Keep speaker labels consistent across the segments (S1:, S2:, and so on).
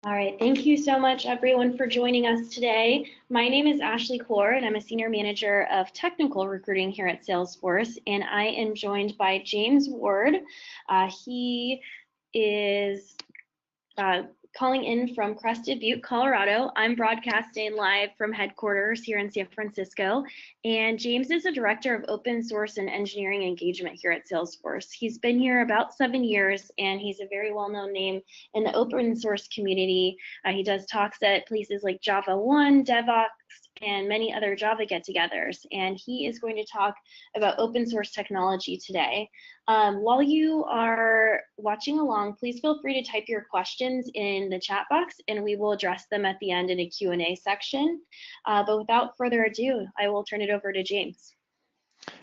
S1: All right, thank you so much everyone for joining us today. My name is Ashley Core and I'm a Senior Manager of Technical Recruiting here at Salesforce, and I am joined by James Ward. He is calling in from Crested Butte, Colorado. I'm broadcasting live from headquarters here in San Francisco, and James is the Director of Open Source and Engineering Engagement here at Salesforce. He's been here about 7 years, and he's a very well-known name in the open source community. He does talks at places like Java One, DevOps, and many other Java get-togethers, and he is going to talk about open source technology today. While you are watching along, please feel free to type your questions in the chat box and we will address them at the end in a Q&A section. But without further ado, I will turn it over to James.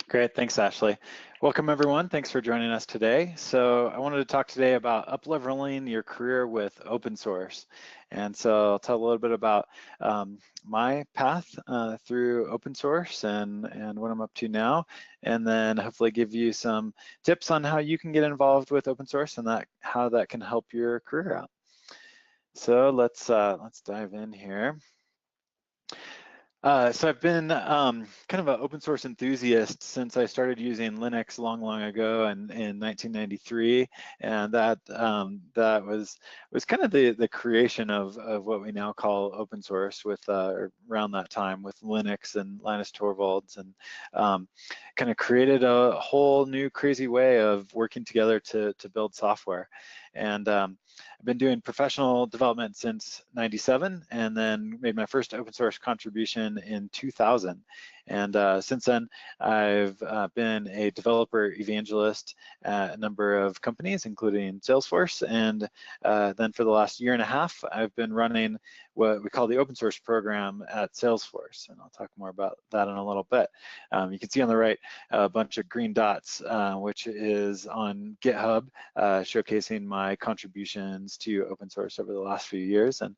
S2: Great, thanks Ashley. Welcome everyone, thanks for joining us today. So I wanted to talk today about up-leveling your career with open source. And so I'll tell a little bit about my path through open source and what I'm up to now, and then hopefully give you some tips on how you can get involved with open source and how that can help your career out. So let's dive in here. So I've been kind of an open source enthusiast since I started using Linux long ago in 1993, and that was kind of the creation of what we now call open source with around that time with Linux and Linus Torvalds, and kind of created a whole new crazy way of working together to build software. And I've been doing professional development since '97, and then made my first open source contribution in 2000. And since then, I've been a developer evangelist at a number of companies, including Salesforce. And then for the last year and a half, I've been running what we call the open source program at Salesforce. And I'll talk more about that in a little bit. You can see on the right a bunch of green dots, which is on GitHub, showcasing my contributions to open source over the last few years. And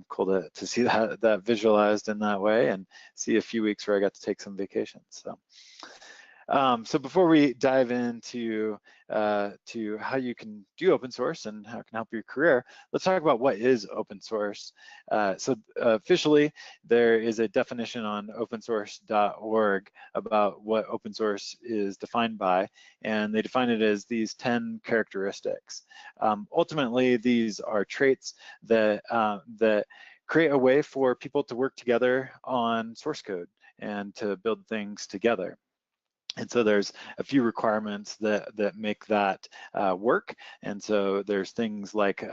S2: cool to see that visualized in that way, and see a few weeks where I got to take some vacations. So before we dive into to how you can do open source and how it can help your career, let's talk about what is open source. So officially, there is a definition on opensource.org about what open source is defined by, and they define it as these 10 characteristics. Ultimately, these are traits that create a way for people to work together on source code and to build things together. And so there's a few requirements that make that work. And so there's things like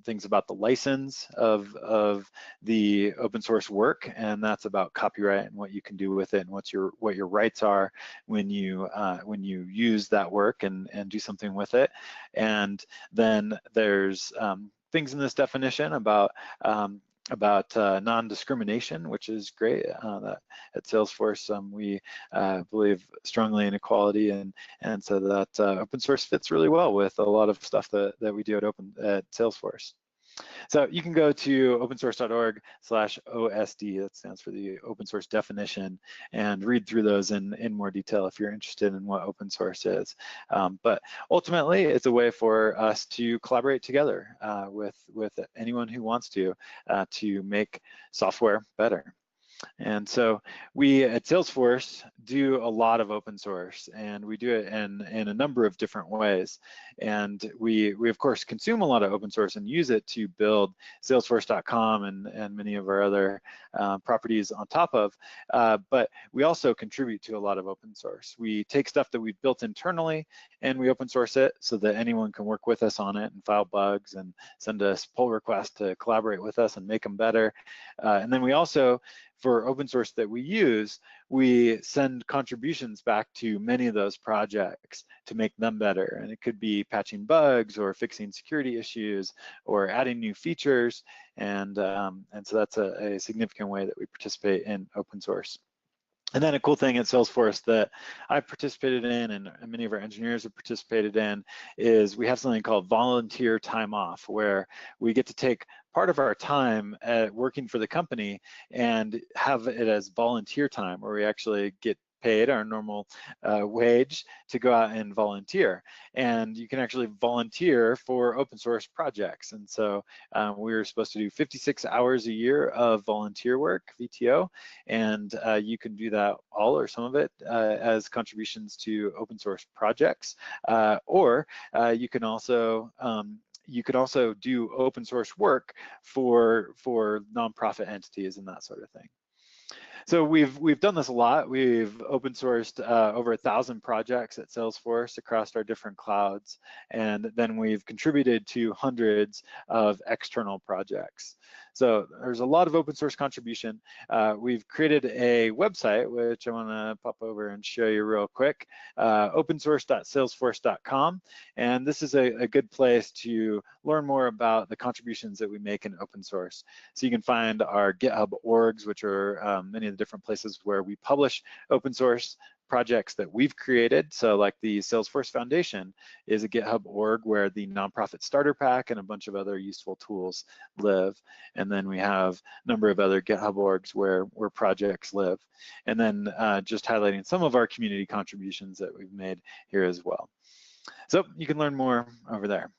S2: things about the license of the open source work, and that's about copyright and what you can do with it and what your rights are when you use that work and do something with it. And then there's things in this definition about non-discrimination, which is great. That at Salesforce, we believe strongly in equality, and so that open source fits really well with a lot of stuff that we do at Salesforce. So you can go to opensource.org/OSD, that stands for the open source definition, and read through those in more detail if you're interested in what open source is. But ultimately, it's a way for us to collaborate together with anyone who wants to make software better. And so we at Salesforce do a lot of open source, and we do it in a number of different ways. And we of course consume a lot of open source and use it to build Salesforce.com and many of our other properties on top of, but we also contribute to a lot of open source. We take stuff that we've built internally and we open source it so that anyone can work with us on it and file bugs and send us pull requests to collaborate with us and make them better. And then we also, for open source that we use, we send contributions back to many of those projects to make them better. And it could be patching bugs or fixing security issues or adding new features. And so that's a significant way that we participate in open source. And then a cool thing at Salesforce that I've participated in and many of our engineers have participated in is we have something called volunteer time off, where we get to take part of our time at working for the company and have it as volunteer time, where we actually get paid our normal wage to go out and volunteer. And you can actually volunteer for open source projects. And so we were supposed to do 56 hours a year of volunteer work, VTO, and you can do that all or some of it as contributions to open source projects, or you can also do open source work for nonprofit entities and that sort of thing. So we've done this a lot. We've open sourced over 1,000 projects at Salesforce across our different clouds, and then we've contributed to hundreds of external projects. So there's a lot of open source contribution. We've created a website, which I want to pop over and show you real quick, opensource.salesforce.com, and this is a good place to learn more about the contributions that we make in open source. So you can find our GitHub orgs, which are many of the different places where we publish open source projects that we've created. So like the Salesforce Foundation is a GitHub org where the nonprofit starter pack and a bunch of other useful tools live. And then we have a number of other GitHub orgs where projects live. And then just highlighting some of our community contributions that we've made here as well. So you can learn more over there.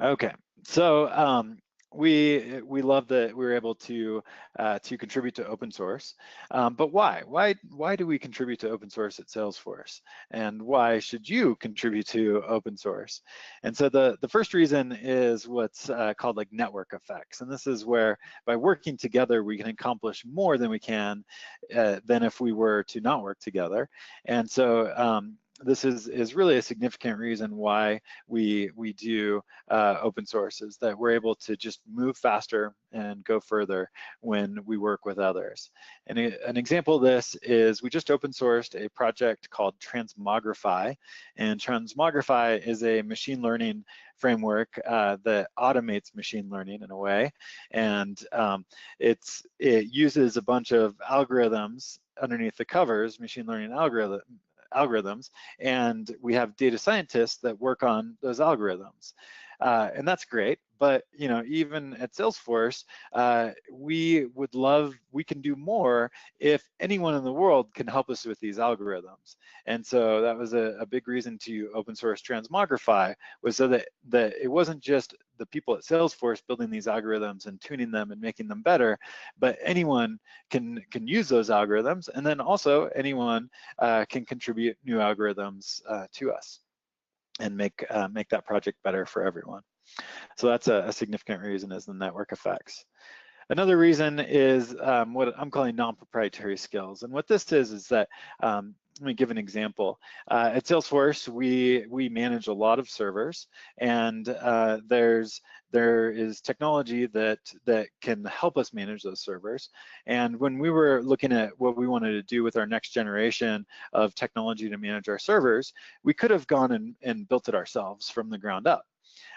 S2: Okay, so we love that we were able to contribute to open source, but why do we contribute to open source at Salesforce, and why should you contribute to open source? And so the first reason is what's called like network effects, and this is where by working together we can accomplish more than we can than if we were to not work together. And so this is really a significant reason why we do open source, is that we're able to just move faster and go further when we work with others. And an example of this is we just open sourced a project called Transmogrify, and Transmogrify is a machine learning framework that automates machine learning in a way, and it uses a bunch of algorithms underneath the covers, machine learning algorithms, and we have data scientists that work on those algorithms. And that's great, but even at Salesforce, we can do more if anyone in the world can help us with these algorithms. And so that was a big reason to open source Transmogrify, was so that it wasn't just the people at Salesforce building these algorithms and tuning them and making them better, but anyone can use those algorithms, and then also anyone can contribute new algorithms to us and make that project better for everyone. So that's a significant reason, is the network effects. Another reason is what I'm calling non-proprietary skills. And what this is that, let me give an example. At Salesforce, we manage a lot of servers, and there is technology that can help us manage those servers. And when we were looking at what we wanted to do with our next generation of technology to manage our servers, we could have gone and built it ourselves from the ground up.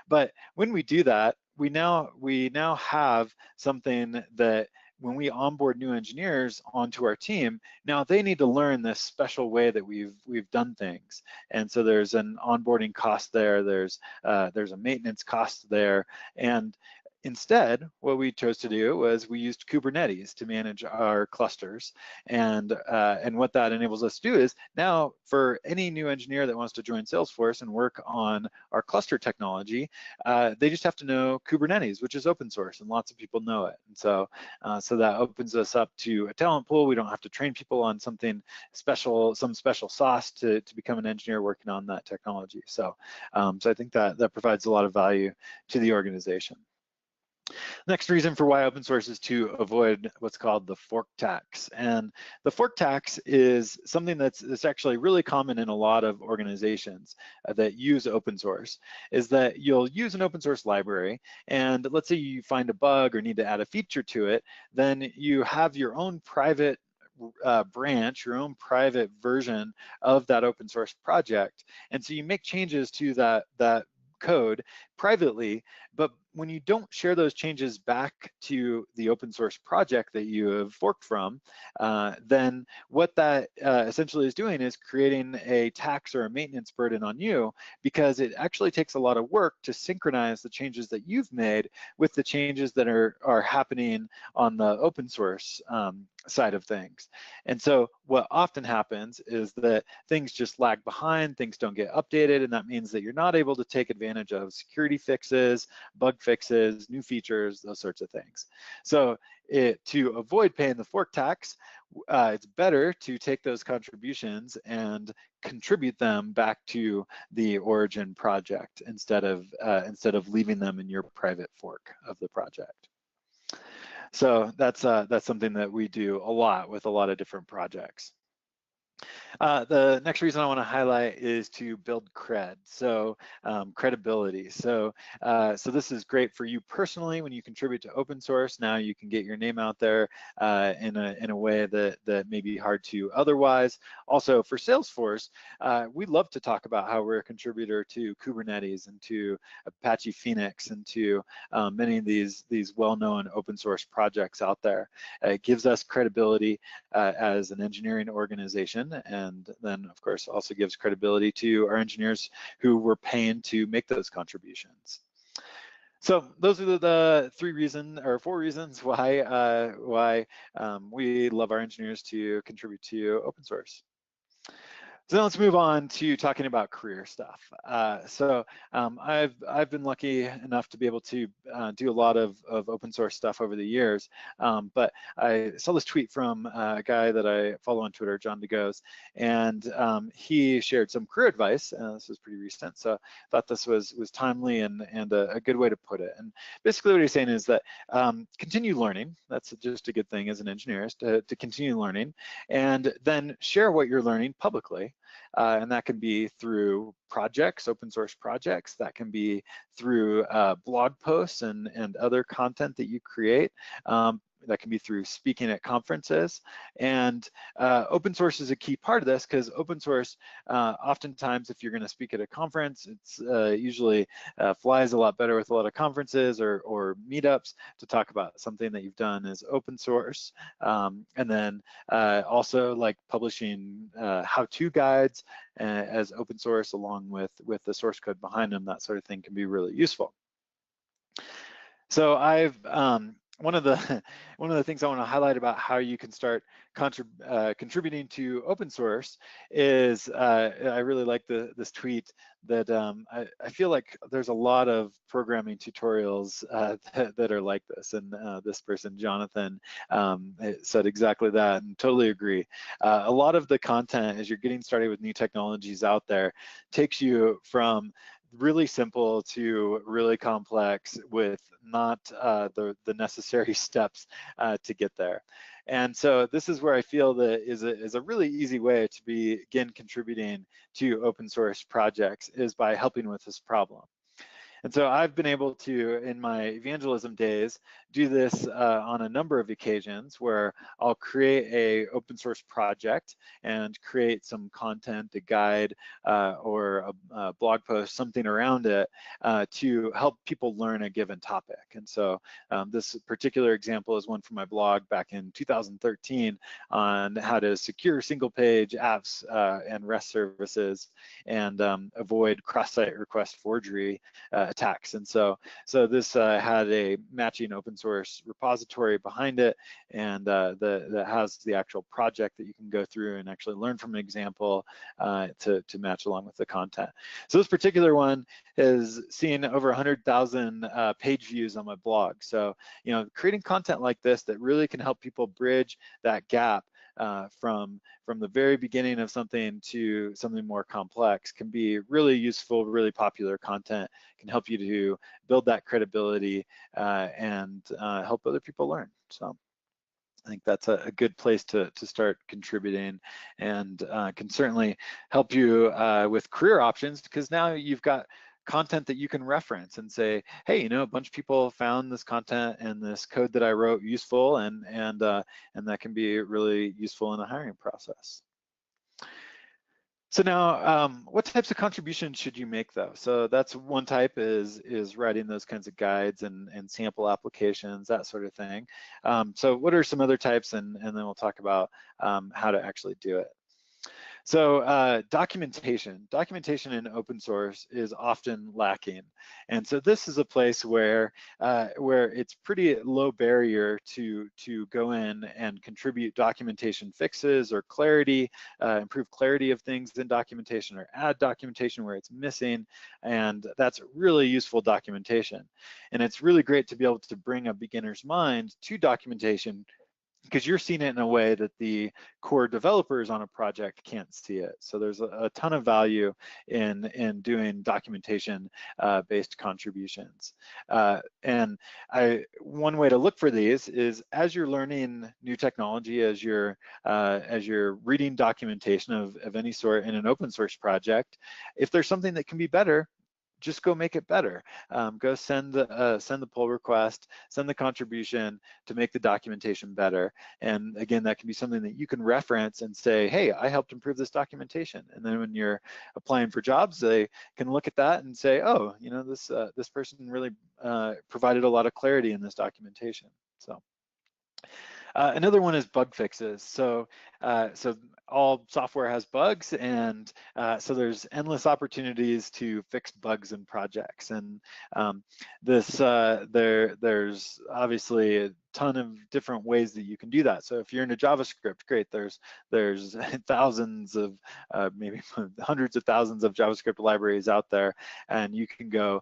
S2: But when we do that, we now have something that when we onboard new engineers onto our team, now they need to learn this special way that we've done things. And so there's an onboarding cost there, there's a maintenance cost there, and instead, what we chose to do was we used Kubernetes to manage our clusters, and what that enables us to do is now for any new engineer that wants to join Salesforce and work on our cluster technology, they just have to know Kubernetes, which is open source, and lots of people know it. And so that opens us up to a talent pool. We don't have to train people on something special, some special sauce to become an engineer working on that technology. So I think that provides a lot of value to the organization. Next reason for why open source is to avoid what's called the fork tax. And the fork tax is something that's actually really common in a lot of organizations that use open source, is that you'll use an open source library, and let's say you find a bug or need to add a feature to it, then you have your own private branch, your own private version of that open source project. And so you make changes to that code, privately, but when you don't share those changes back to the open source project that you have forked from, then what that essentially is doing is creating a tax or a maintenance burden on you, because it actually takes a lot of work to synchronize the changes that you've made with the changes that are happening on the open source side of things. And so what often happens is that things just lag behind, things don't get updated, and that means that you're not able to take advantage of security fixes, bug fixes, new features, those sorts of things. So to avoid paying the fork tax, it's better to take those contributions and contribute them back to the origin project instead of leaving them in your private fork of the project. So that's something that we do a lot with a lot of different projects. The next reason I want to highlight is to build cred, so credibility. So this is great for you personally when you contribute to open source. Now you can get your name out there in a way that may be hard to otherwise. Also for Salesforce, we love to talk about how we're a contributor to Kubernetes and to Apache Phoenix and to many of these well-known open source projects out there. It gives us credibility as an engineering organization, and then of course also gives credibility to our engineers who we're paying to make those contributions. So those are the 4 reasons why we love our engineers to contribute to open source. So now let's move on to talking about career stuff. I've been lucky enough to be able to do a lot of open source stuff over the years, but I saw this tweet from a guy that I follow on Twitter, John DeGoes, and he shared some career advice. This was pretty recent, so I thought this was timely and a good way to put it. And basically what he's saying is that continue learning. That's just a good thing as an engineer, is to continue learning, and then share what you're learning publicly. And that can be through projects, open source projects. That can be through blog posts and other content that you create. That can be through speaking at conferences. And open source is a key part of this, because open source, oftentimes if you're going to speak at a conference, it's usually flies a lot better with a lot of conferences or meetups to talk about something that you've done as open source. And then also like publishing how-to guides as open source along with the source code behind them, that sort of thing can be really useful. So I've one of the things I want to highlight about how you can start contributing to open source is I really like this tweet that I feel like there's a lot of programming tutorials that are like this, and this person, Jonathan, said exactly that, and totally agree. A lot of the content as you're getting started with new technologies out there takes you from really simple to really complex with not the necessary steps to get there. And so this is where I feel that is a really easy way to begin contributing to open source projects, is by helping with this problem. And so I've been able to, in my evangelism days, do this on a number of occasions, where I'll create a open source project and create some content, a guide or a blog post, something around it to help people learn a given topic. And so this particular example is one from my blog back in 2013 on how to secure single page apps and REST services and avoid cross-site request forgery attacks. And so this had a matching open source repository behind it, and that has the actual project that you can go through and actually learn from an example to match along with the content. So this particular one has seen over 100,000 page views on my blog. So, you know, creating content like this that really can help people bridge that gap from the very beginning of something to something more complex can be really useful, really popular content, can help you to build that credibility and help other people learn. So I think that's a good place to start contributing, and can certainly help you with career options, because now you've got content that you can reference and say, hey, you know, a bunch of people found this content and this code that I wrote useful, and that can be really useful in the hiring process. So now, what types of contributions should you make though? So that's one type is writing those kinds of guides and sample applications, that sort of thing. So what are some other types, and then we'll talk about how to actually do it. So documentation in open source is often lacking. And so this is a place where it's pretty low barrier to go in and contribute documentation fixes or clarity, improve clarity of things in documentation, or add documentation where it's missing. And that's really useful documentation. And it's really great to be able to bring a beginner's mind to documentation, because you're seeing it in a way that the core developers on a project can't see it. So there's a ton of value in doing documentation based contributions. And one way to look for these is as you're learning new technology, as you're reading documentation of any sort in an open source project, if there's something that can be better, just go make it better. Go send the pull request, send the contribution to make the documentation better. And again, that can be something that you can reference and say, hey, I helped improve this documentation. And then when you're applying for jobs, they can look at that and say, oh, you know, this person really provided a lot of clarity in this documentation. So. Another one is bug fixes. So all software has bugs, and so there's endless opportunities to fix bugs in projects. And there's obviously a ton of different ways that you can do that. So if you're into JavaScript, great. There's thousands of maybe hundreds of thousands of JavaScript libraries out there, and you can go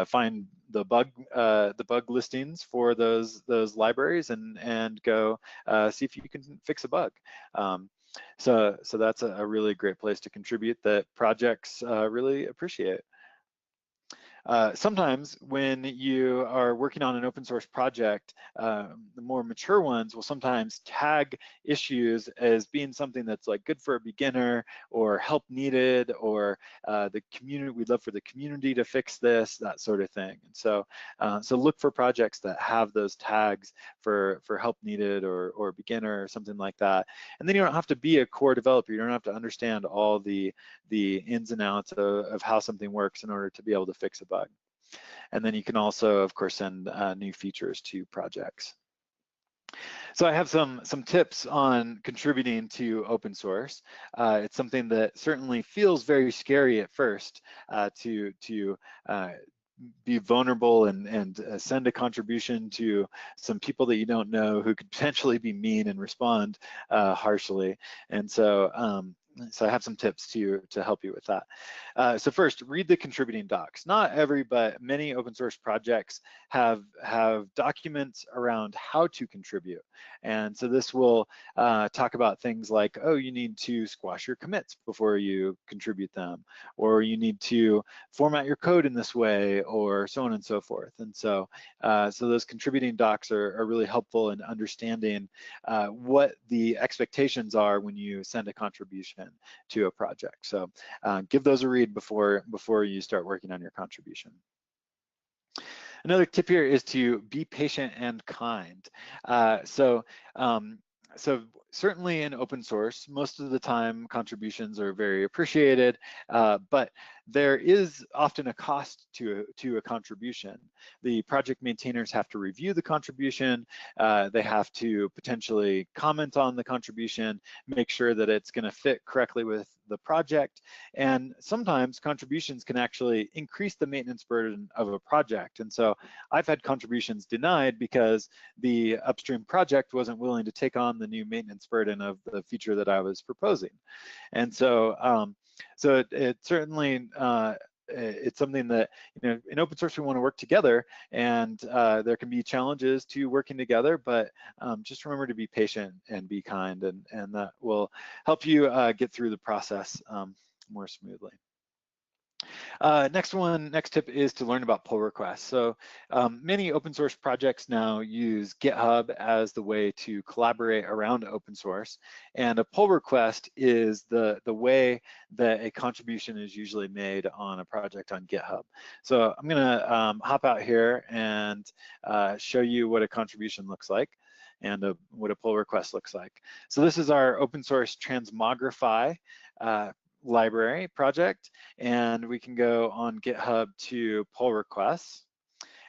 S2: find the bug listings for those libraries and go see if you can fix a bug. So that's a really great place to contribute that projects really appreciate. Sometimes when you are working on an open source project, the more mature ones will sometimes tag issues as being something that's like good for a beginner or help needed, or the community, we'd love for the community to fix this, that sort of thing. And so look for projects that have those tags for help needed or beginner or something like that. And then you don't have to be a core developer. You don't have to understand all the ins and outs of how something works in order to be able to fix a bug. And then you can also, of course, send new features to projects. So I have some tips on contributing to open source. It's something that certainly feels very scary at first to be vulnerable and send a contribution to some people that you don't know who could potentially be mean and respond harshly. And so I have some tips to help you with that. So first, read the contributing docs. Not every, but many open source projects have documents around how to contribute. And so this will talk about things like, oh, you need to squash your commits before you contribute them, or you need to format your code in this way, or so on and so forth. And so those contributing docs are really helpful in understanding what the expectations are when you send a contribution to a project. So give those a read before you start working on your contribution. Another tip here is to be patient and kind. So certainly in open source, most of the time contributions are very appreciated, but there is often a cost to a contribution. The project maintainers have to review the contribution, they have to potentially comment on the contribution, make sure that it's going to fit correctly with the project, and sometimes contributions can actually increase the maintenance burden of a project. And so I've had contributions denied because the upstream project wasn't willing to take on the new maintenance burden of the feature that I was proposing. And so it certainly it's something that, you know, in open source we want to work together, and there can be challenges to working together, but just remember to be patient and be kind, and that will help you get through the process more smoothly. Next tip is to learn about pull requests. So many open source projects now use GitHub as the way to collaborate around open source, and a pull request is the way that a contribution is usually made on a project on GitHub. So I'm gonna hop out here and show you what a contribution looks like and what a pull request looks like. So this is our open source Transmogrify library project, and we can go on GitHub to pull requests.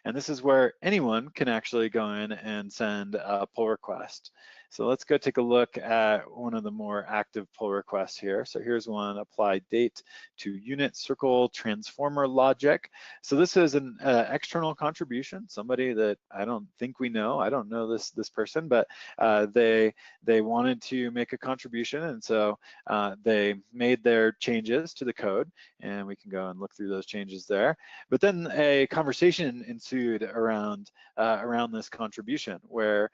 S2: And this is where anyone can actually go in and send a pull request. So let's go take a look at one of the more active pull requests here. So here's one, apply date to unit circle transformer logic. So this is an external contribution, somebody that I don't think we know. I don't know this person, but they wanted to make a contribution, and so they made their changes to the code, and we can go and look through those changes there. But then a conversation ensued around this contribution, where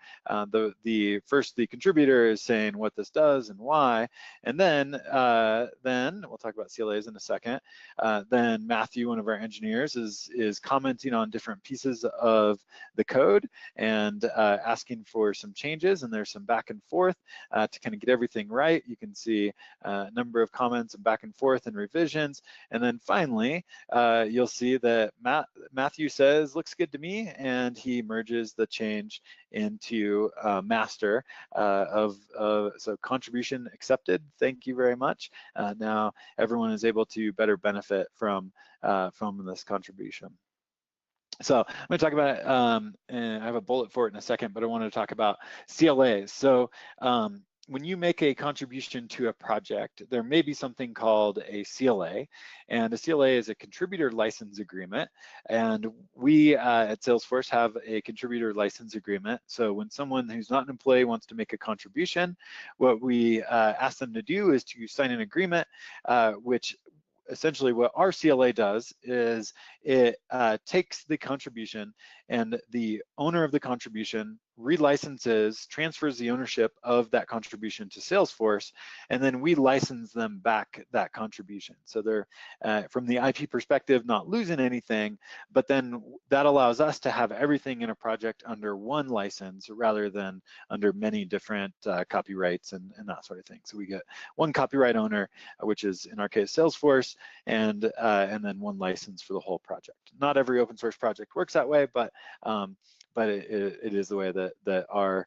S2: the contributor is saying what this does and why, and then we'll talk about CLAs in a second. Then Matthew, one of our engineers, is commenting on different pieces of the code and asking for some changes, and there's some back and forth to kind of get everything right. You can see a number of comments and back and forth and revisions, and then finally you'll see that Matthew says looks good to me, and he merges the change into master so contribution accepted. Thank you very much. Now everyone is able to better benefit from this contribution. So I'm going to talk about, and I have a bullet for it in a second, but I want to talk about CLAs. So when you make a contribution to a project, there may be something called a CLA, and a CLA is a contributor license agreement, and we at Salesforce have a contributor license agreement. So when someone who's not an employee wants to make a contribution, what we ask them to do is to sign an agreement, which essentially what our CLA does is it takes the contribution, and the owner of the contribution relicenses, transfers the ownership of that contribution to Salesforce, and then we license them back that contribution. So they're, from the IP perspective, not losing anything, but then that allows us to have everything in a project under one license rather than under many different copyrights and that sort of thing. So we get one copyright owner, which is in our case Salesforce, and then one license for the whole project. Not every open source project works that way, but it is the way that our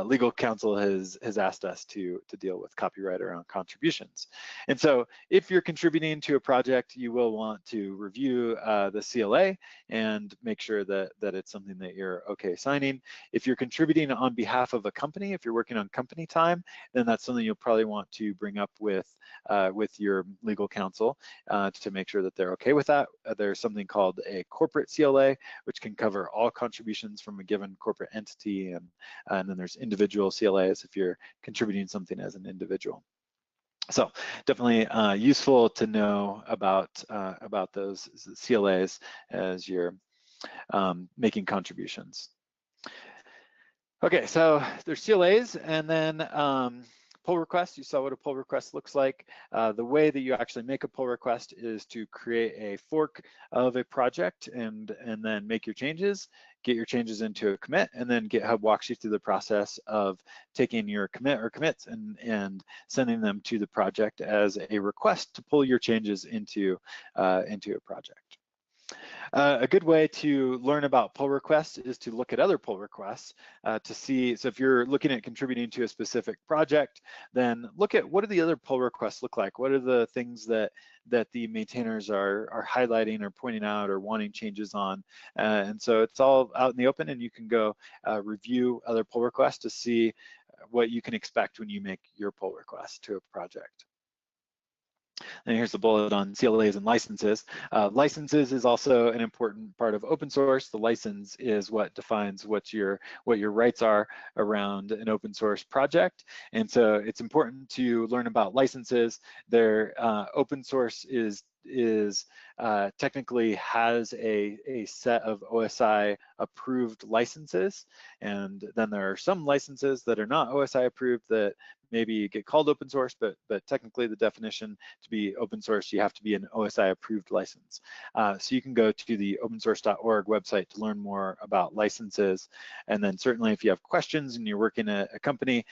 S2: legal counsel has asked us to deal with copyright around contributions. And so if you're contributing to a project, you will want to review the CLA and make sure that it's something that you're okay signing. If you're contributing on behalf of a company, if you're working on company time, then that's something you'll probably want to bring up with your legal counsel to make sure that they're okay with that. There's something called a corporate CLA, which can cover all contributions from a given corporate entity, and then there's individual CLAs if you're contributing something as an individual. So definitely useful to know about those CLAs as you're making contributions. Okay, so there's CLAs, and then pull request. You saw what a pull request looks like. The way that you actually make a pull request is to create a fork of a project and then make your changes, get your changes into a commit, and then GitHub walks you through the process of taking your commit or commits and sending them to the project as a request to pull your changes into a project. A good way to learn about pull requests is to look at other pull requests to see, so if you're looking at contributing to a specific project, then look at what do the other pull requests look like? What are the things that the maintainers are highlighting or pointing out or wanting changes on? And so it's all out in the open, and you can go review other pull requests to see what you can expect when you make your pull request to a project. And here's the bullet on CLAs and licenses. Licenses is also an important part of open source. The license is what defines what your rights are around an open source project. And so it's important to learn about licenses. Their open source is technically has a set of OSI approved licenses, and then there are some licenses that are not OSI approved that maybe get called open source, but technically the definition to be open source, you have to be an OSI approved license. So you can go to the opensource.org website to learn more about licenses, and then certainly if you have questions and you're working at a company,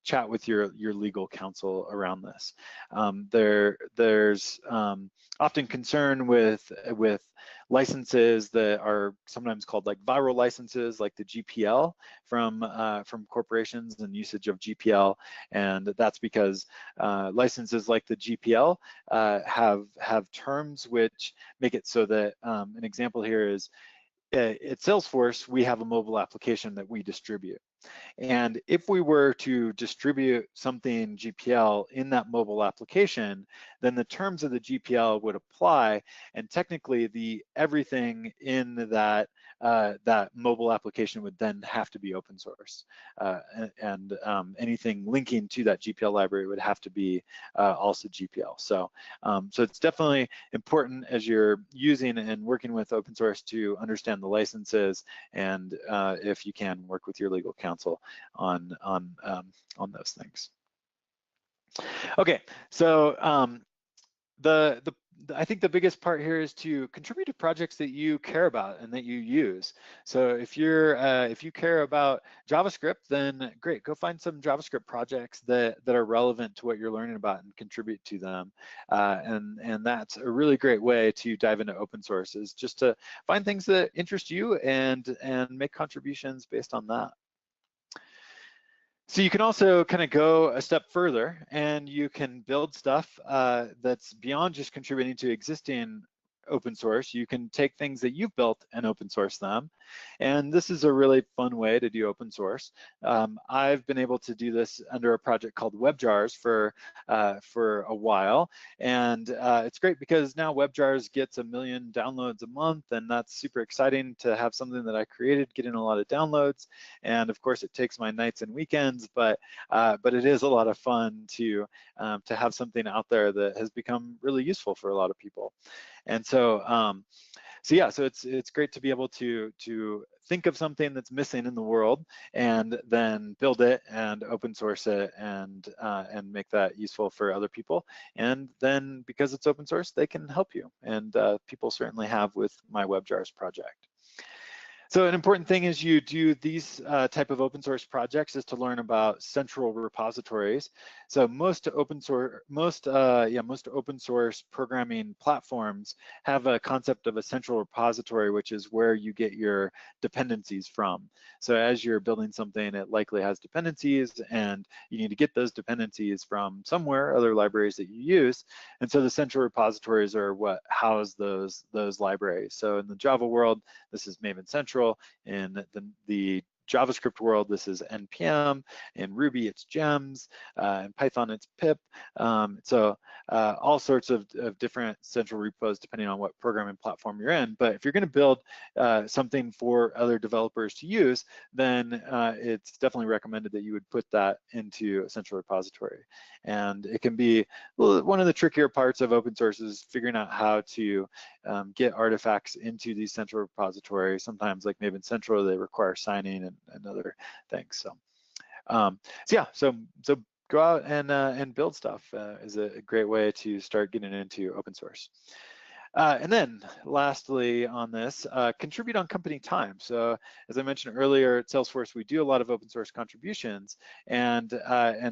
S2: chat with your legal counsel around this. There's often concern with licenses that are sometimes called like viral licenses, like the GPL from corporations and usage of GPL, and that's because licenses like the GPL have terms which make it so that an example here is at Salesforce we have a mobile application that we distribute. And if we were to distribute something GPL in that mobile application, then the terms of the GPL would apply, and technically everything in that that mobile application would then have to be open source, and anything linking to that GPL library would have to be also GPL. So so it's definitely important as you're using and working with open source to understand the licenses, and if you can, work with your legal counsel on those things. Okay, so I think the biggest part here is to contribute to projects that you care about and that you use. So if you care about JavaScript, then great, go find some JavaScript projects that are relevant to what you're learning about and contribute to them. And that's a really great way to dive into open source, is just to find things that interest you and make contributions based on that. So you can also kind of go a step further, and you can build stuff that's beyond just contributing to existing open source. You can take things that you've built and open source them. And this is a really fun way to do open source. I've been able to do this under a project called WebJars for a while. And it's great because now WebJars gets 1 million downloads a month, and that's super exciting to have something that I created getting a lot of downloads. And of course, it takes my nights and weekends, but it is a lot of fun to have something out there that has become really useful for a lot of people. And so yeah, so it's great to be able to think of something that's missing in the world and then build it and open source it and make that useful for other people. And then because it's open source, they can help you. And people certainly have with my WebJars project. So an important thing as you do these type of open source projects is to learn about central repositories. So most open source programming platforms have a concept of a central repository, which is where you get your dependencies from. So as you're building something, it likely has dependencies, and you need to get those dependencies from somewhere, other libraries that you use. And so the central repositories are what house those libraries. So in the Java world, this is Maven Central. In the JavaScript world, this is NPM. In Ruby, it's Gems. In Python, it's pip. So all sorts of different central repos depending on what programming platform you're in. But if you're going to build something for other developers to use, then it's definitely recommended that you would put that into a central repository. And it can be one of the trickier parts of open source is figuring out how to get artifacts into these central repositories. Sometimes, like Maven Central, they require signing and other things. So, so go out and build stuff is a great way to start getting into open source. And then lastly on this, contribute on company time. So as I mentioned earlier, at Salesforce, we do a lot of open source contributions. And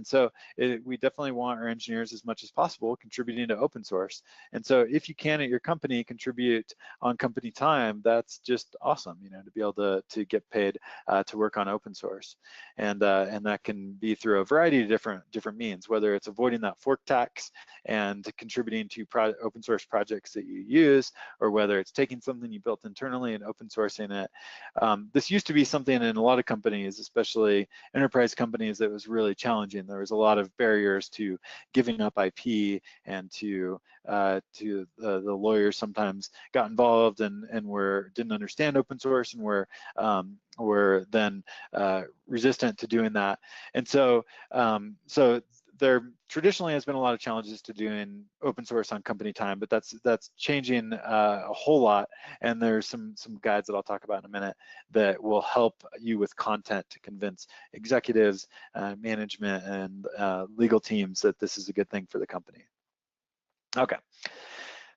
S2: so we definitely want our engineers as much as possible contributing to open source. And so if you can at your company contribute on company time, that's just awesome, you know, to be able to get paid to work on open source. And that can be through a variety of different means, whether it's avoiding that fork tax and contributing to open source projects that you use, or whether it's taking something you built internally and open sourcing it. This used to be something in a lot of companies, especially enterprise companies, that was really challenging. There was a lot of barriers to giving up IP, and to the lawyers sometimes got involved and didn't understand open source and were then resistant to doing that. And so there traditionally has been a lot of challenges to doing open source on company time, but that's changing a whole lot. And there's some guides that I'll talk about in a minute that will help you with content to convince executives, management, and legal teams that this is a good thing for the company. Okay.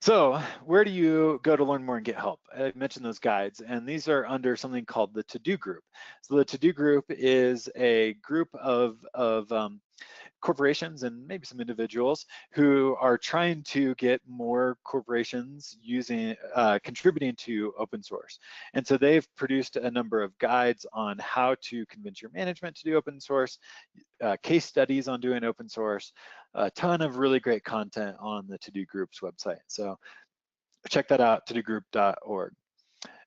S2: So where do you go to learn more and get help? I mentioned those guides, and these are under something called the To-Do Group. So the To-Do Group is a group of corporations and maybe some individuals who are trying to get more corporations using, contributing to open source. And so they've produced a number of guides on how to convince your management to do open source, case studies on doing open source, a ton of really great content on the To-Do Group's website. So check that out, todogroup.org.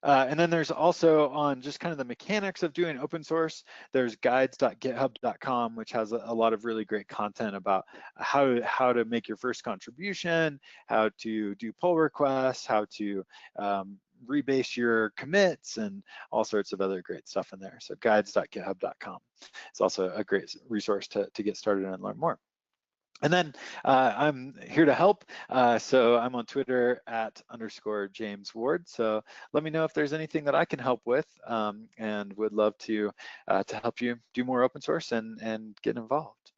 S2: And then there's also on just kind of the mechanics of doing open source, there's guides.github.com, which has a lot of really great content about how to make your first contribution, how to do pull requests, how to rebase your commits, and all sorts of other great stuff in there. So guides.github.com. It's also a great resource to get started and learn more. And then I'm here to help. So I'm on Twitter at _James Ward. So let me know if there's anything that I can help with, and would love to help you do more open source and get involved.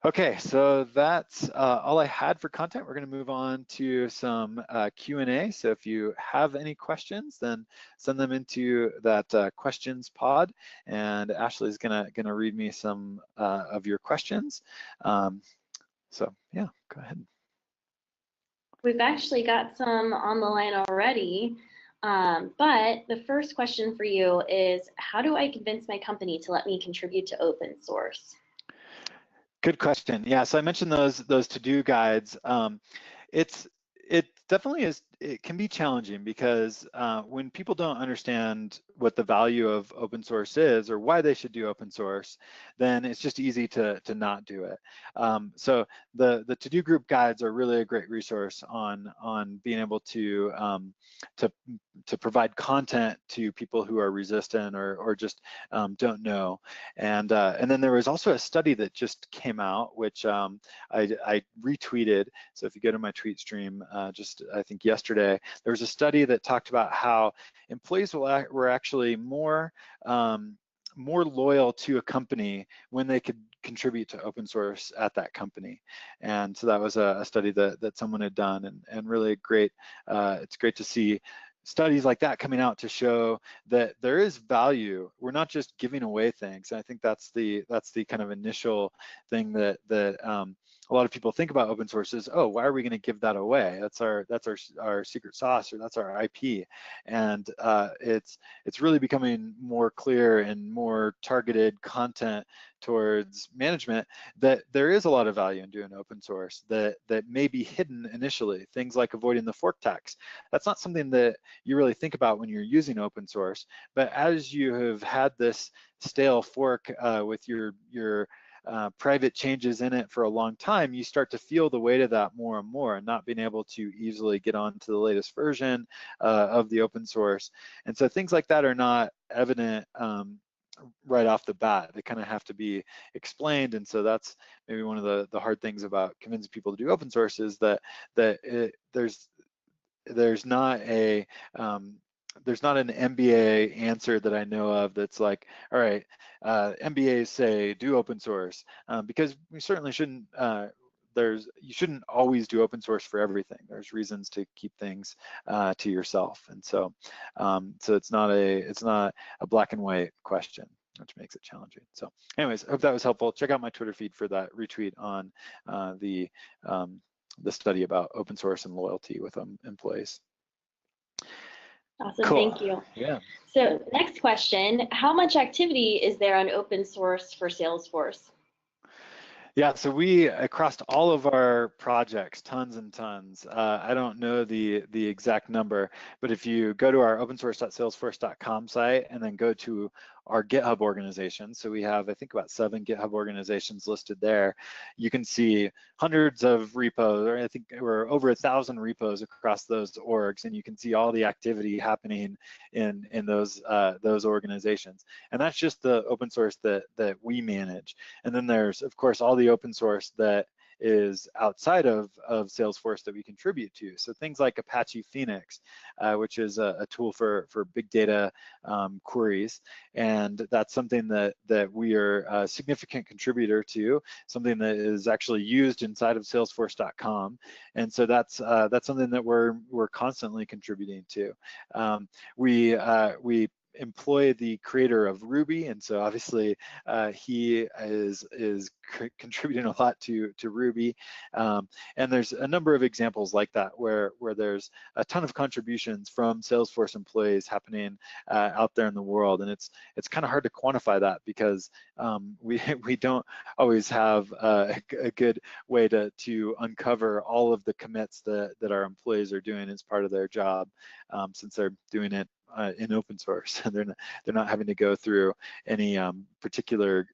S2: Okay, so that's all I had for content. We're going to move on to some Q&A. So if you have any questions, then send them into that questions pod, and Ashley's gonna read me some of your questions. So yeah, go ahead.
S1: We've actually got some on the line already, but the first question for you is, how do I convince my company to let me contribute to open source?
S2: Good question. Yeah, so I mentioned those to-do guides. It definitely is. It can be challenging because when people don't understand what the value of open source is or why they should do open source, then it's just easy to not do it. So the to-do group guides are really a great resource on being able to provide content to people who are resistant or just don't know. And then there was also a study that just came out, which I retweeted. So if you go to my tweet stream, just I think yesterday, there was a study that talked about how employees were actually more loyal to a company when they could contribute to open source at that company. And so that was a study that someone had done, and really great. It's great to see studies like that coming out to show that there is value. We're not just giving away things. And I think that's the kind of initial thing that a lot of people think about open source is, oh, why are we going to give that away? That's our secret sauce, or that's our IP. And it's really becoming more clear and more targeted content towards management that there is a lot of value in doing open source that may be hidden initially. Things like avoiding the fork tax. That's not something that you really think about when you're using open source, but as you have had this stale fork with your private changes in it for a long time, you start to feel the weight of that more and more, and not being able to easily get onto the latest version of the open source. And so things like that are not evident right off the bat. They kind of have to be explained. And so that's maybe one of the hard things about convincing people to do open source is that there's not an MBA answer that I know of that's like, all right, MBAs say do open source, because we certainly shouldn't. You shouldn't always do open source for everything. There's reasons to keep things to yourself, and so it's not a black and white question, which makes it challenging. So, anyways, I hope that was helpful. Check out my Twitter feed for that retweet on the study about open source and loyalty with employees.
S1: Awesome,
S2: cool.
S1: Thank you.
S2: Yeah.
S1: So next question, how much activity is there on open source for Salesforce?
S2: Yeah, so we, across all of our projects, tons and tons. I don't know the exact number, but if you go to our opensource.salesforce.com site and then go to our GitHub organization, so we have, I think, about 7 GitHub organizations listed there, you can see hundreds of repos, or I think we're over 1,000 repos across those orgs, and you can see all the activity happening in those organizations. And that's just the open source that we manage. And then there's, of course, all the open source that is outside of Salesforce that we contribute to. So things like Apache Phoenix, which is a tool for big data queries, and that's something that we are a significant contributor to, something that is actually used inside of Salesforce.com, and so that's something that we're constantly contributing to. We employ the creator of Ruby, and so obviously he is contributing a lot to Ruby, and there's a number of examples like that where there's a ton of contributions from Salesforce employees happening out there in the world, and it's kind of hard to quantify that because we don't always have a good way to uncover all of the commits that our employees are doing as part of their job, since they're doing it in open source. They're not having to go through any particular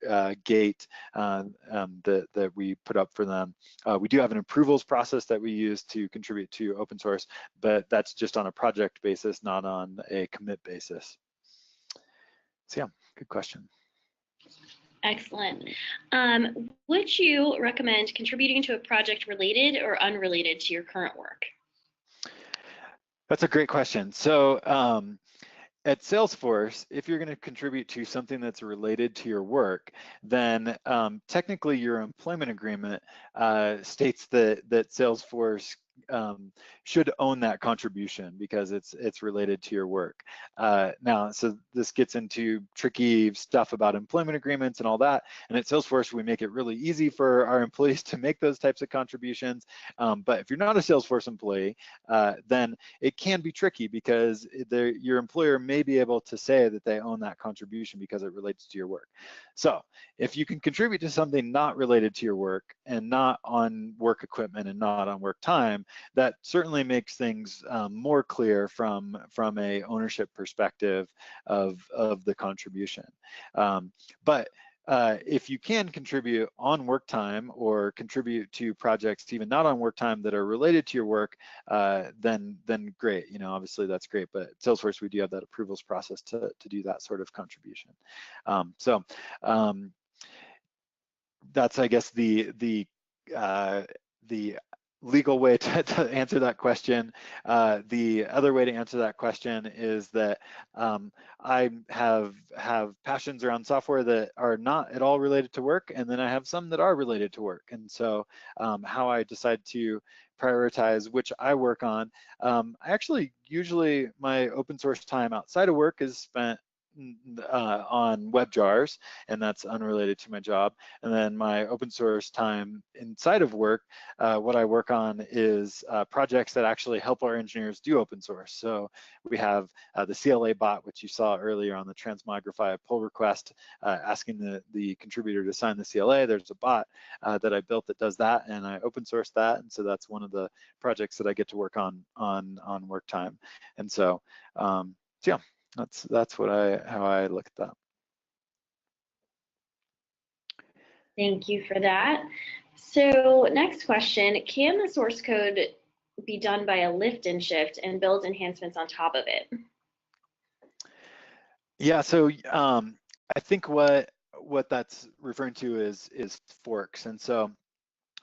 S2: gate that we put up for them. We do have an approvals process that we use to contribute to open source, but that's just on a project basis, not on a commit basis. So yeah, good question.
S1: Excellent. Would you recommend contributing to a project related or unrelated to your current work?
S2: That's a great question. So at Salesforce, if you're going to contribute to something that's related to your work, then technically your employment agreement states that Salesforce should own that contribution because it's related to your work. Now, so this gets into tricky stuff about employment agreements and all that. And at Salesforce, we make it really easy for our employees to make those types of contributions. But if you're not a Salesforce employee, then it can be tricky because your employer may be able to say that they own that contribution because it relates to your work. So if you can contribute to something not related to your work and not on work equipment and not on work time, that certainly makes things more clear from a ownership perspective of the contribution. But if you can contribute on work time or contribute to projects even not on work time that are related to your work, then great. You know, obviously that's great. But at Salesforce, we do have that approvals process to do that sort of contribution. That's, I guess, the legal way to answer that question. The other way to answer that question is that I have passions around software that are not at all related to work, and then I have some that are related to work. And so how I decide to prioritize which I work on, I actually usually my open source time outside of work is spent on WebJars, and that's unrelated to my job. And then my open source time inside of work, what I work on is projects that actually help our engineers do open source. So we have the CLA bot, which you saw earlier on the Transmogrify pull request, asking the contributor to sign the CLA. There's a bot that I built that does that, and I open source that. And so that's one of the projects that I get to work on work time. And so, yeah. That's how I look at that.
S1: Thank you for that. So next question, can the source code be done by a lift and shift and build enhancements on top of it?
S2: Yeah, so I think what that's referring to is forks. And so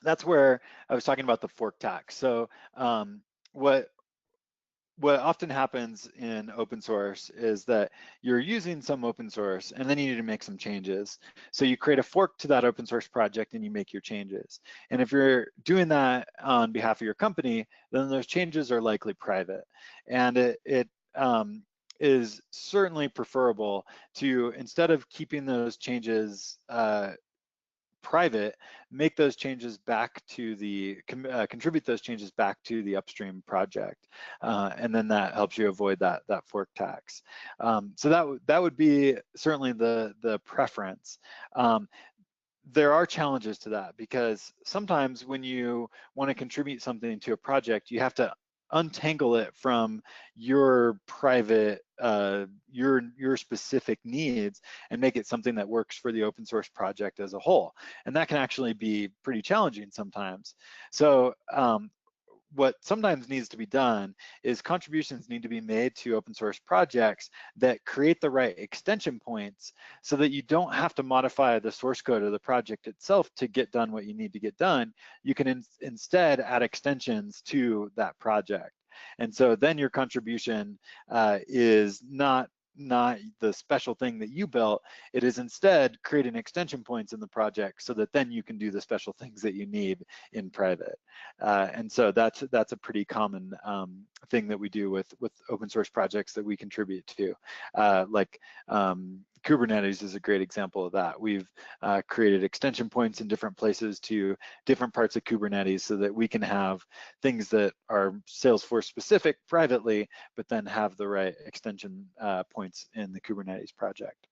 S2: that's where I was talking about the fork tax. So what often happens in open source is that you're using some open source and then you need to make some changes. So you create a fork to that open source project and you make your changes. And if you're doing that on behalf of your company, then those changes are likely private. And it is certainly preferable to, instead of keeping those changes private, make those changes back to contribute those changes back to the upstream project, and then that helps you avoid that fork tax. So that would be certainly the preference. There are challenges to that because sometimes when you want to contribute something to a project, you have to untangle it from your private, your specific needs and make it something that works for the open source project as a whole. And that can actually be pretty challenging sometimes. So what sometimes needs to be done is contributions need to be made to open source projects that create the right extension points so that you don't have to modify the source code of the project itself to get done what you need to get done. You can instead add extensions to that project. And so then your contribution is not the special thing that you built. It is instead creating extension points in the project so that then you can do the special things that you need in private. And so that's a pretty common thing that we do with open source projects that we contribute to. Kubernetes is a great example of that. We've created extension points in different places to different parts of Kubernetes so that we can have things that are Salesforce specific privately, but then have the right extension points in the Kubernetes project.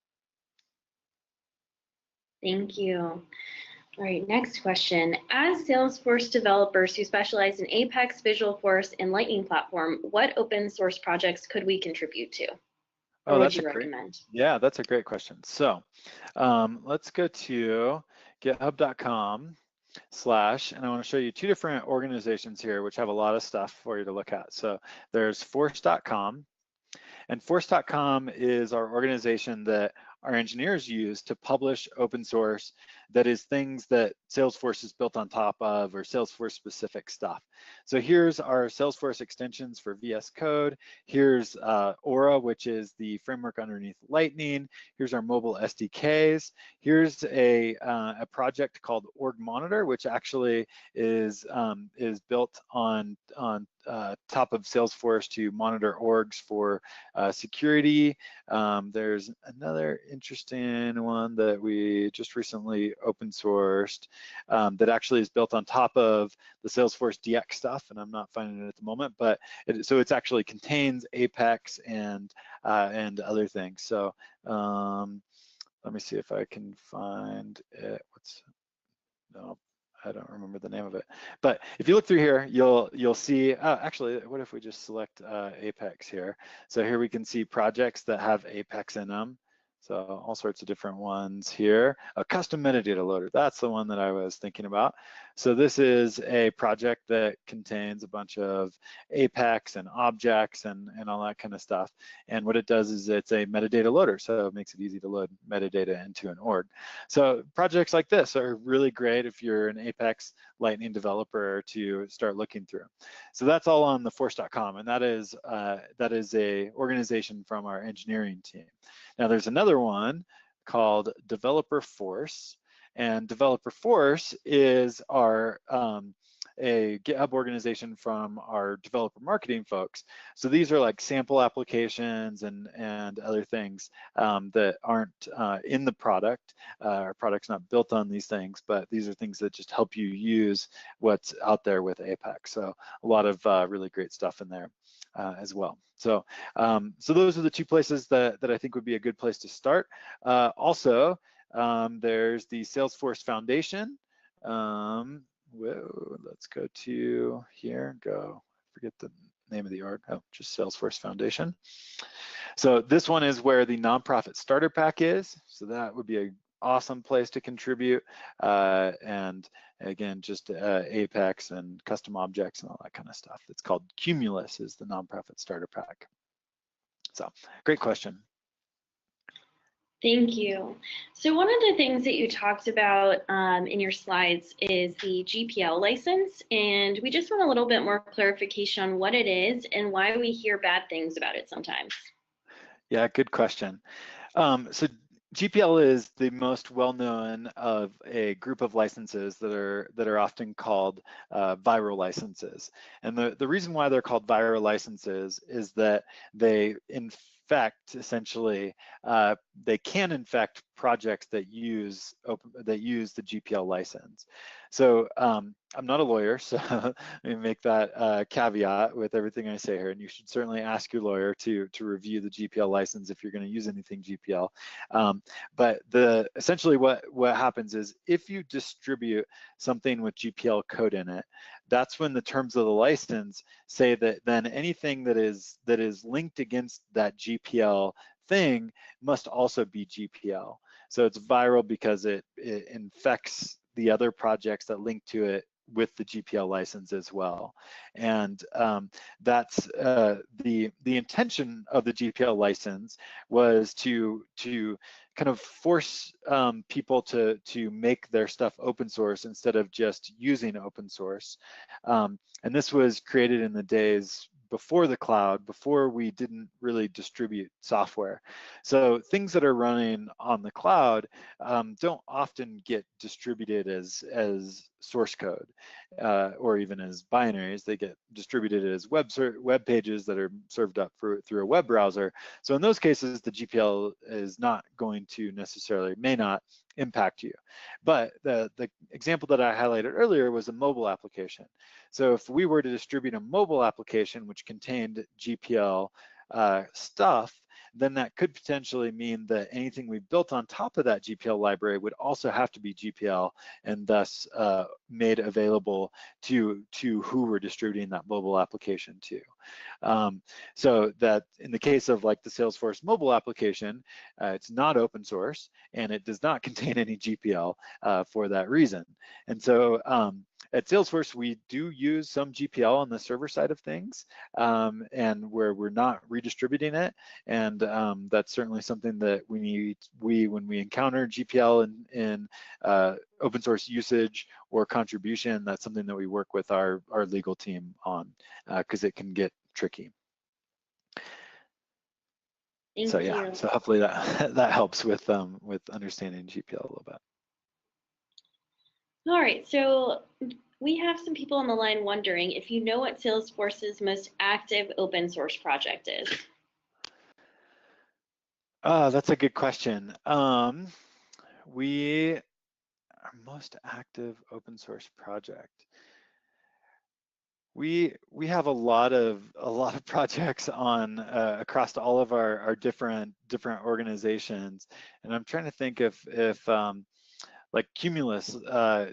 S1: Thank you. All right, next question. As Salesforce developers who specialize in Apex, Visualforce, and Lightning Platform, what open source projects could we contribute to? Or would you recommend?
S2: Yeah, that's a great question. So let's go to github.com/, and I want to show you two different organizations here which have a lot of stuff for you to look at. So there's force.com, and force.com is our organization that our engineers use to publish open source that is things that Salesforce is built on top of, or Salesforce specific stuff. So here's our Salesforce extensions for VS Code. Here's Aura, which is the framework underneath Lightning. Here's our mobile SDKs. Here's a project called Org Monitor, which actually is built on top of Salesforce to monitor orgs for security. There's another interesting one that we just recently open sourced that actually is built on top of the Salesforce DX stuff, and I'm not finding it at the moment, but so it actually contains Apex and other things. So let me see if I can find it. No, I don't remember the name of it. But if you look through here, you'll see, actually, what if we just select Apex here? So here we can see projects that have Apex in them. So all sorts of different ones here. A custom metadata loader, that's the one that I was thinking about. So this is a project that contains a bunch of Apex and objects and all that kind of stuff. And what it does is it's a metadata loader, so it makes it easy to load metadata into an org. So projects like this are really great if you're an Apex Lightning developer to start looking through. So that's all on the force.com, and that is a organization from our engineering team. Now there's another one called Developer Force, and Developer Force is our a GitHub organization from our developer marketing folks. So these are like sample applications and other things that aren't in the product. Our product's not built on these things, but these are things that just help you use what's out there with Apex. So a lot of really great stuff in there as well. So so those are the two places that I think would be a good place to start. Also, there's the Salesforce Foundation. Whoa, let's go to here, forget the name of the org, just Salesforce Foundation. So this one is where the nonprofit starter pack is. So that would be an awesome place to contribute. And again, just Apex and custom objects and all that kind of stuff. It's called Cumulus, is the nonprofit starter pack. So great question.
S1: Thank you. So one of the things that you talked about in your slides is the GPL license, and we just want a little bit more clarification on what it is and why we hear bad things about it sometimes.
S2: Yeah, good question. So GPL is the most well-known of a group of licenses that are often called viral licenses. And the reason why they're called viral licenses is that they infect, essentially, they can infect projects that use the GPL license. So I'm not a lawyer, so let me make that caveat with everything I say here. And you should certainly ask your lawyer to review the GPL license if you're going to use anything GPL. But essentially what happens is if you distribute something with GPL code in it, that's when the terms of the license say that then anything that is linked against that GPL thing must also be GPL. So it's viral because it infects the other projects that link to it with the GPL license as well. And that's the intention of the GPL license was to kind of force people to make their stuff open source instead of just using open source. And this was created in the days before the cloud, before we didn't really distribute software. So things that are running on the cloud don't often get distributed as source code or even as binaries. They get distributed as web pages that are served up through a web browser. So in those cases, the GPL is not going to necessarily, may not impact you. But the example that I highlighted earlier was a mobile application. So if we were to distribute a mobile application which contained GPL stuff, then that could potentially mean that anything we built on top of that GPL library would also have to be GPL and thus made available to who we're distributing that mobile application to. So that in the case of like the Salesforce mobile application, it's not open source and it does not contain any GPL for that reason. And so at Salesforce, we do use some GPL on the server side of things, and where we're not redistributing it. And that's certainly something that we need. When we encounter GPL in open source usage or contribution, that's something that we work with our legal team on, because it can get tricky.
S1: Thank
S2: so
S1: you.
S2: yeah, so hopefully that helps with understanding GPL a little bit.
S1: All right, so we have some people on the line wondering if you know what Salesforce's most active open source project is.
S2: That's a good question. Our most active open source project. We have a lot of projects on across all of our different organizations, and I'm trying to think if like Cumulus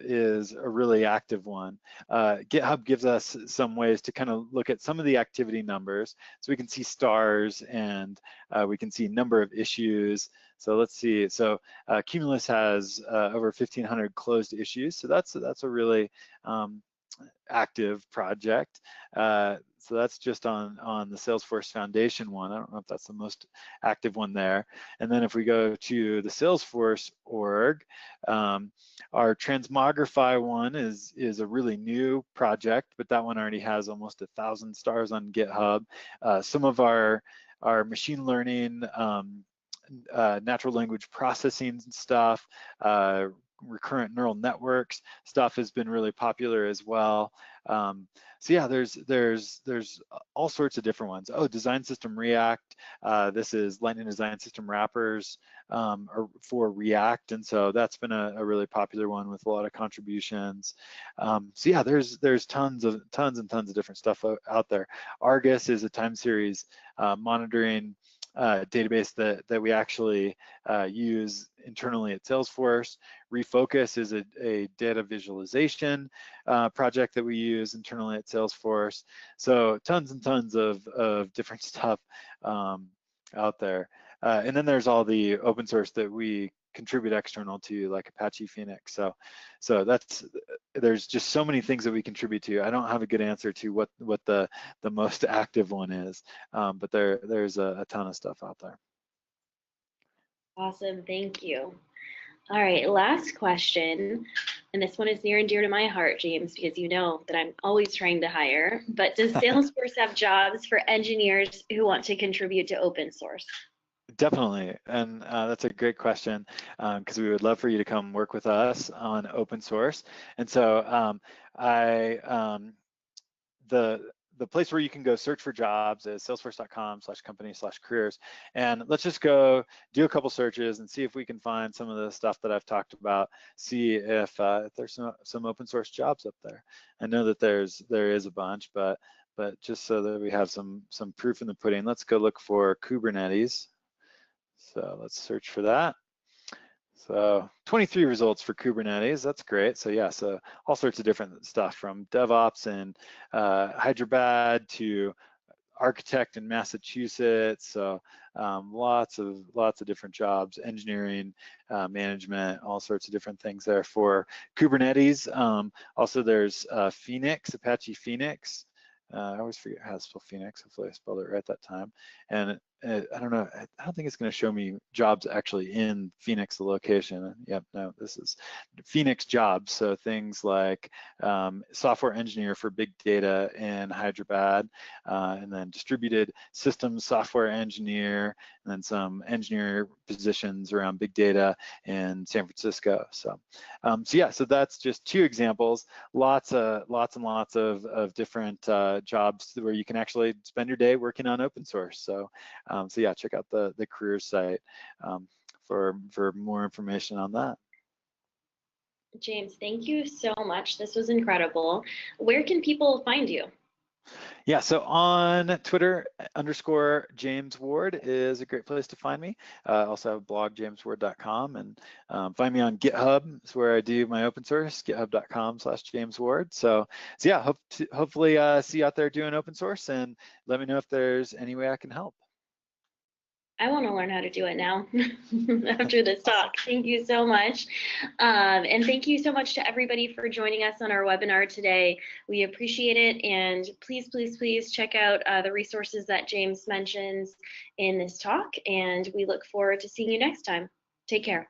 S2: is a really active one. GitHub gives us some ways to kind of look at some of the activity numbers, so we can see stars and we can see number of issues. So let's see. So Cumulus has over 1,500 closed issues. So that's a really active project. So that's just on the Salesforce Foundation one. I don't know if that's the most active one there. And then if we go to the Salesforce org, our Transmogrify one is a really new project, but that one already has almost 1,000 stars on GitHub. Some of our machine learning, natural language processing stuff, recurrent neural networks stuff has been really popular as well. So yeah, there's all sorts of different ones. Oh, Design System React. This is Lightning Design System wrappers for React, and so that's been a really popular one with a lot of contributions. So yeah, there's tons and tons of different stuff out there. Argus is a time series monitoring database that we actually use internally at Salesforce. Refocus is a data visualization project that we use internally at Salesforce. So tons and tons of different stuff out there. And then there's all the open source that we contribute external to, like Apache Phoenix. So there's just so many things that we contribute to. I don't have a good answer to what the most active one is, but there's a ton of stuff out there.
S1: Awesome, thank you. All right, last question, and this one is near and dear to my heart, James, because you know that I'm always trying to hire, but does Salesforce have jobs for engineers who want to contribute to open source?
S2: Definitely, and that's a great question, because we would love for you to come work with us on open source. And so the place where you can go search for jobs is salesforce.com/company/careers. And let's just go do a couple searches and see if we can find some of the stuff that I've talked about, see if there's some open source jobs up there. I know that there is a bunch, but just so that we have some proof in the pudding, let's go look for Kubernetes. So let's search for that. So 23 results for Kubernetes, that's great. So yeah, so all sorts of different stuff from DevOps and Hyderabad to architect in Massachusetts. So lots of different jobs, engineering, management, all sorts of different things there for Kubernetes. Also, there's Phoenix, Apache Phoenix. I always forget how to spell Phoenix. Hopefully I spelled it right that time. And I don't know, I don't think it's going to show me jobs actually in Phoenix, the location. Yep, no, this is Phoenix jobs. So things like software engineer for big data in Hyderabad, and then distributed systems software engineer, and then some engineer positions around big data in San Francisco. So, so that's just 2 examples. Lots and lots of different jobs where you can actually spend your day working on open source. So yeah, check out the careers site for more information on that.
S1: James, thank you so much. This was incredible. Where can people find you?
S2: Yeah, so on Twitter, _James Ward is a great place to find me. I also have a blog, jamesward.com, and find me on GitHub. It's where I do my open source, github.com/JamesWard. So yeah, hopefully see you out there doing open source, and let me know if there's any way I can help.
S1: I want to learn how to do it now after this talk. Thank you so much. And thank you so much to everybody for joining us on our webinar today. We appreciate it. And please, please, please check out the resources that James mentions in this talk. And we look forward to seeing you next time. Take care.